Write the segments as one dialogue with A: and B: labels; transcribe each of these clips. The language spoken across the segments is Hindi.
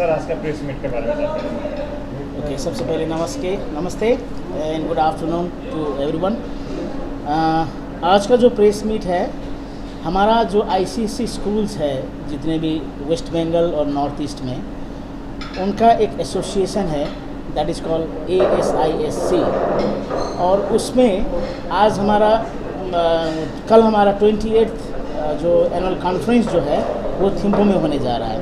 A: सर आज का प्रेस मीट के बारे में जानते
B: ओके, सबसे पहले नमस्ते and good afternoon to everyone. आज का जो प्रेस मीट है, हमारा जो आईसीएसई स्कूल्स है जितने भी वेस्ट बंगाल और नॉर्थ ईस्ट में, उनका एक एसोसिएशन है दैट इज़ कॉल्ड ASISC। और उसमें आज हमारा कल हमारा 28th जो एनुअल कॉन्फ्रेंस जो है वो थिम्पू में होने जा रहा है।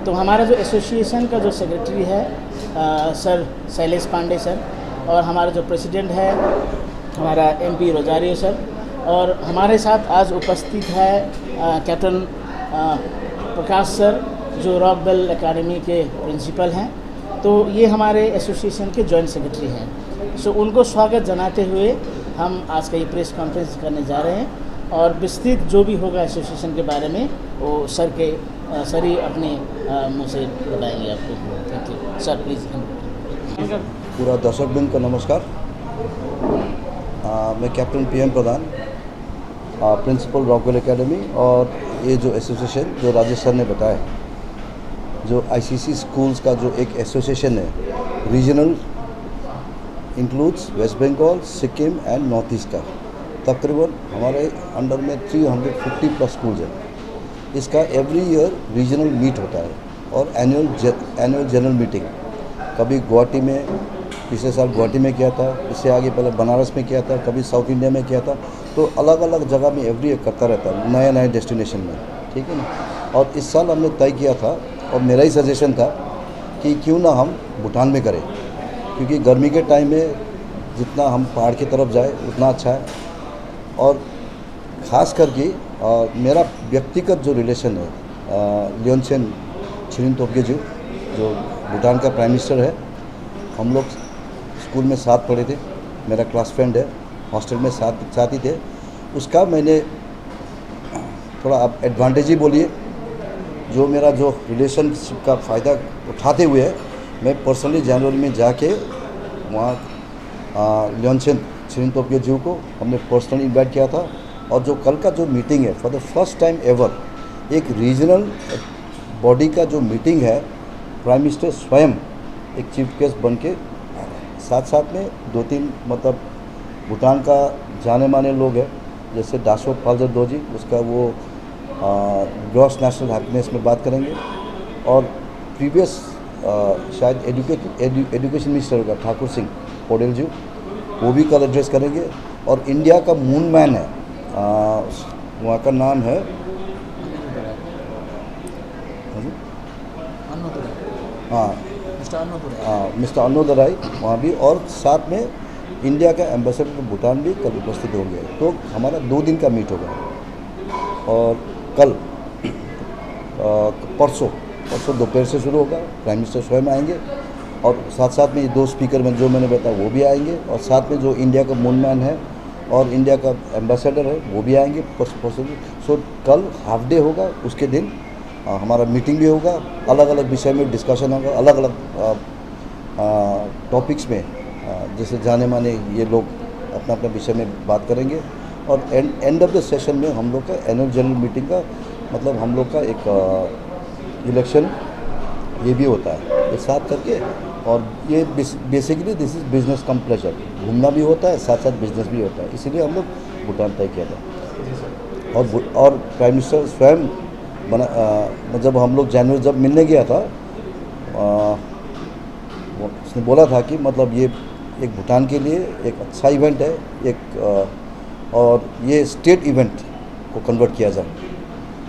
B: तो हमारा जो एसोसिएशन का जो सेक्रेटरी है सर शैलेश पांडे सर, और हमारा जो प्रेसिडेंट है हमारा MP रोजारियो सर, और हमारे साथ आज उपस्थित है कैप्टन प्रकाश सर जो रॉक बेल एकेडमी के प्रिंसिपल हैं। तो ये हमारे एसोसिएशन के जॉइंट सेक्रेटरी हैं। सो उनको स्वागत जनाते हुए हम आज का ये प्रेस कॉन्फ्रेंस करने जा रहे हैं, और विस्तृत जो भी होगा एसोसिएशन के बारे में वो सर ही अपने मुँह से बताएंगे आपको। Thank you sir, please.
C: पूरा दर्शकवृंद को नमस्कार। मैं कैप्टन PM प्रधान, प्रिंसिपल रॉकवेल एकेडमी, और ये जो एसोसिएशन जो राजेश सर ने बताया, जो ICC स्कूल्स का जो एक एसोसिएशन है, regional includes West Bengal, Sikkim and North East का। तकरीबन हमारे अंडर में 350 प्लस स्कूल्स हैं। इसका एवरी ईयर रीजनल मीट होता है और एनुअल जनरल मीटिंग कभी गुवाहाटी में, पिछले साल गुवाहाटी में किया था, इससे आगे पहले बनारस में किया था, कभी साउथ इंडिया में किया था। तो अलग अलग जगह में एवरी ईयर करता रहता है, नए नए डेस्टिनेशन में, ठीक है ना। और इस साल हमने तय किया था, और मेरा ही सजेशन था कि क्यों ना हम भूटान में करें, क्योंकि गर्मी के टाइम में जितना हम पहाड़ की तरफ जाए उतना अच्छा है। और ख़ास करके मेरा व्यक्तिगत जो रिलेशन है लियोनसेन छिरिंगतोब्गे जो भूटान का प्राइम मिनिस्टर है, हम लोग स्कूल में साथ पढ़े थे, मेरा क्लास फ्रेंड है, हॉस्टल में साथ ही थे। उसका मैंने थोड़ा आप एडवांटेज ही बोलिए, जो मेरा जो रिलेशनशिप का फ़ायदा उठाते हुए मैं पर्सनली जनवरी में जाके वहाँ लियोनसेन छिरिंगतोब्गे को हमने पर्सनली इन्वाइट किया था। और जो कल का जो मीटिंग है, for the first time ever एक रीजनल बॉडी का जो मीटिंग है, प्राइम मिनिस्टर स्वयं एक चीफ गेस्ट बन के, साथ में 2-3 मतलब भूटान का जाने माने लोग हैं, जैसे दासो पाल्जर दोजी, उसका वो ग्रॉस नेशनल हैप्पीनेस में बात करेंगे। और प्रीवियस शायद एजुकेशन मिनिस्टर होगा ठाकुर सिंह पौडेल जी, वो भी कल एड्रेस करेंगे। और इंडिया का मून मैन है, वहाँ का नाम है मिस्टर अन्नोदराई, वहाँ भी। और साथ में इंडिया का एम्बेसडर भूटान भी कल उपस्थित होंगे। तो हमारा 2 दिन का मीट होगा। और कल परसों दोपहर से शुरू होगा, प्राइम मिनिस्टर स्वयं आएंगे, और साथ में ये 2 स्पीकर में जो मैंने बताया वो भी आएंगे, और साथ में जो इंडिया का मून मैन है और इंडिया का एम्बेसडर है वो भी आएंगे पॉसिबल। सो कल हाफ डे होगा, उसके दिन हमारा मीटिंग भी होगा, अलग अलग विषय में डिस्कशन होगा, अलग अलग टॉपिक्स में, जैसे जाने माने ये लोग अपना अपना विषय में बात करेंगे। और एंड ऑफ द सेशन में हम लोग का एनुअल जनरल मीटिंग का मतलब हम लोग का एक इलेक्शन ये भी होता है, ये साथ करके। और ये basically this is business come pleasure, घूमना भी होता है, साथ साथ बिजनेस भी होता है, इसीलिए हम लोग भूटान तय किया था। और प्राइम मिनिस्टर स्वयं जब हम लोग जनवरी जब मिलने गया था, उसने बोला था कि मतलब ये एक भूटान के लिए एक अच्छा इवेंट है, और ये स्टेट इवेंट को कन्वर्ट किया जाए।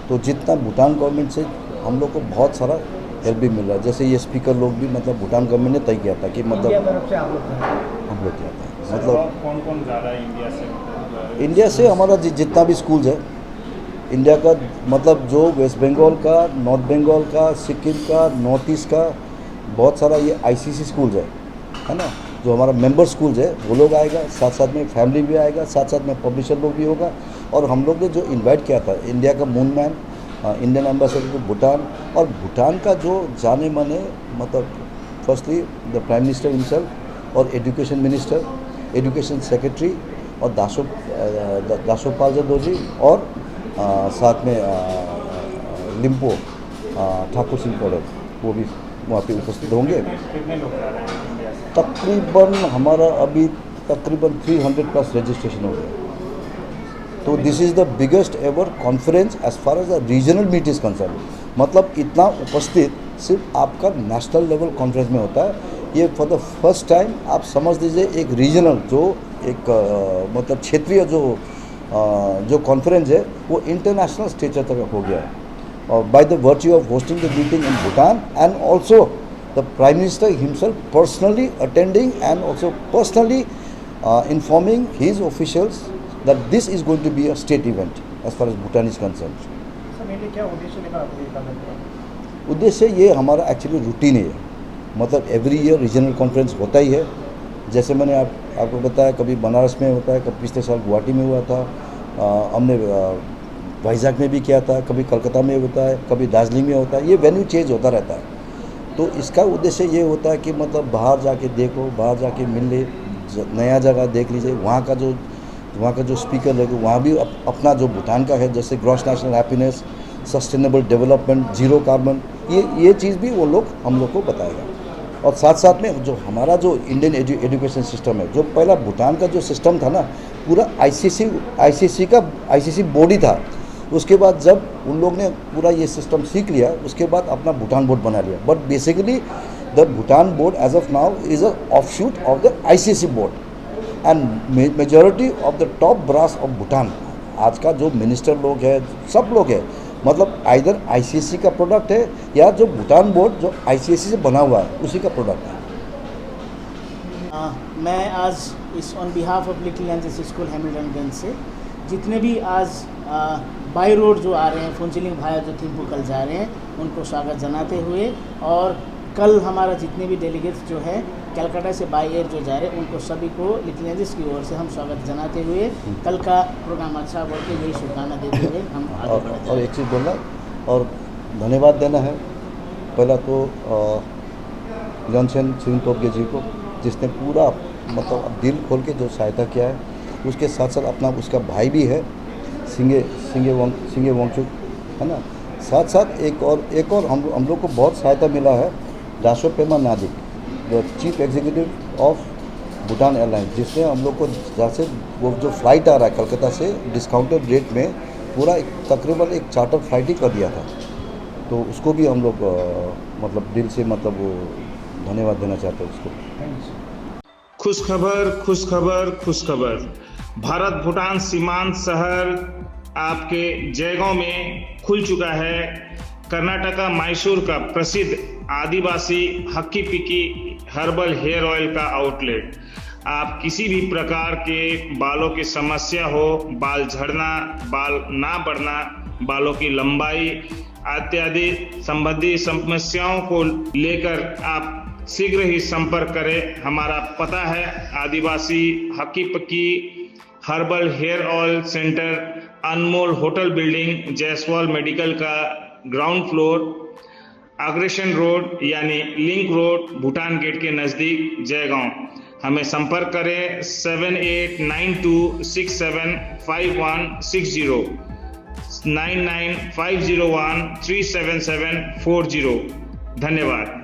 C: तो जितना भूटान गवर्नमेंट से हम लोग को बहुत सारा हेल्प भी मिल रहा है। जैसे ये स्पीकर लोग भी मतलब भूटान गवर्नमेंट ने तय किया था कि मतलब हम लोग किया था, मतलब
A: कौन जा रहा है
C: इंडिया से हमारा जितना भी स्कूल्स है इंडिया का, मतलब जो वेस्ट बंगाल का, नॉर्थ बंगाल का, सिक्किम का, नॉर्थ ईस्ट का, बहुत सारा ये ICC स्कूल्स है ना, जो हमारा मेंबर स्कूल्स है वो लोग आएगा, साथ में फैमिली भी आएगा, साथ में पब्लिशर लोग भी होगा। और हम लोग ने जो इन्वाइट किया था इंडिया का moon man, Indian ambassador to Bhutan, और भूटान का जो जाने माने मतलब firstly the prime minister himself, और एजुकेशन मिनिस्टर, एजुकेशन सेक्रेटरी, और दासो पाल्जर दोजी, और साथ में लिम्पो ठाकुर सिंह पौडेल, वो भी वहाँ पे उपस्थित होंगे।
A: कितने लोग जा रहे हैं इंडिया से?
C: तकरीबन हमारा अभी तकरीबन 300 प्लस रजिस्ट्रेशन हो गया। तो this is the biggest ever conference as far as the regional meet is concern. मतलब इतना उपस्थित सिर्फ आपका नेशनल लेवल कॉन्फ्रेंस में होता है। ये फॉर द फर्स्ट टाइम आप समझ लीजिए एक रीजनल जो एक मतलब क्षेत्रीय जो कॉन्फ्रेंस है वो इंटरनेशनल स्टेचर तक हो गया है। और by the virtue of hosting the meeting in Bhutan and also the prime minister himself personally attending and also personally informing his officials that this is going to be a state event as far as Bhutan is concerned.
A: Sir mainly क्या उद्देश्य लेकर आपको ये करना पड़ा?
C: उद्देश्य ये हमारा एक्चुअली रूटीन है, मतलब एवरी ईयर रीजनल कॉन्फ्रेंस होता ही है। जैसे मैंने आपको बताया, कभी बनारस में होता है, कभी पिछले साल गुवाहाटी में हुआ था, हमने वाइजाग में भी किया था, कभी कलकत्ता में होता है, कभी दार्जिलिंग में होता है। ये वेन्यू चेंज होता रहता है। तो इसका उद्देश्य ये होता है कि मतलब बाहर जाके देखो, बाहर जाके मिल ले, नया जगह देख लीजिए। वहाँ का जो स्पीकर है वहाँ भी अपना जो भूटान का है, जैसे gross national happiness, sustainable development, zero carbon, ये चीज़ भी वो लोग हम लोग को बताएगा। और साथ साथ में जो हमारा जो इंडियन एजुकेशन सिस्टम है, जो पहला भूटान का जो सिस्टम था ना, पूरा आईसीसी बोर्ड ही था। उसके बाद जब उन लोग ने पूरा ये सिस्टम सीख लिया, उसके बाद अपना भूटान बोर्ड बना लिया। But basically the Bhutan board as of now is an offshoot of the ICC board and majority of the top brass of Bhutan, आज का जो मिनिस्टर लोग है, सब लोग है, मतलब आइदर ICC का प्रोडक्ट है या जो भूटान बोर्ड जो ICC से बना हुआ है उसी का प्रोडक्ट है।
B: मैं आज इस on behalf of Little Angels School Hamiltonganj से जितने भी आज बाई रोड जो आ रहे हैं, फुंचलिंग भाई जो थिम्पू कल जा रहे हैं, उनको स्वागत जनाते हुए, और कल हमारा जितने भी डेलीगेट्स जो है कलकत्ता से बाई एयर जो जा रहे हैं, उनको सभी को लिटिल एंजल्स की ओर से हम स्वागत जनाते हुए कल का प्रोग्राम अच्छा बोल के यही शुभकामना देते हुए हम आगे बढ़ते हैं।
C: और एक चीज़ बोलना और धन्यवाद देना है, पहला तो जॉनसन सिंह जी को, जिसने पूरा मतलब दिल खोल के जो सहायता किया है। उसके साथ साथ अपना उसका भाई भी है सिंगे वांगचुक, है ना। साथ साथ एक और हम लोग को बहुत सहायता मिला है, राशोपेमा नादिक, the chief executive of Bhutan Airlines, जिसने हम लोग को जैसे वो जो फ़्लाइट आ रहा है कलकत्ता से डिस्काउंटेड रेट में, पूरा तकरीबन एक चार्टर फ्लाइट ही कर दिया था। तो उसको भी हम लोग मतलब दिल से मतलब वो धन्यवाद देना चाहते हैं उसको।
D: खुशखबर, भारत भूटान सीमांत शहर आपके जयगांव में खुल चुका है कर्नाटका मैसूर का प्रसिद्ध आदिवासी हक्की पिक्की हर्बल हेयर ऑयल का आउटलेट। आप किसी भी प्रकार के बालों की समस्या हो, बाल झड़ना, बाल ना बढ़ना, बालों की लंबाई इत्यादि संबंधी समस्याओं को लेकर आप शीघ्र ही संपर्क करें। हमारा पता है आदिवासी हक्की पिक्की हर्बल हेयर ऑयल सेंटर, अनमोल होटल बिल्डिंग, जायसवाल मेडिकल का ग्राउंड फ्लोर, अग्रेशन रोड यानी लिंक रोड, भूटान गेट के नज़दीक, जयगांव। हमें संपर्क करें 7892675160, 9950137740। धन्यवाद।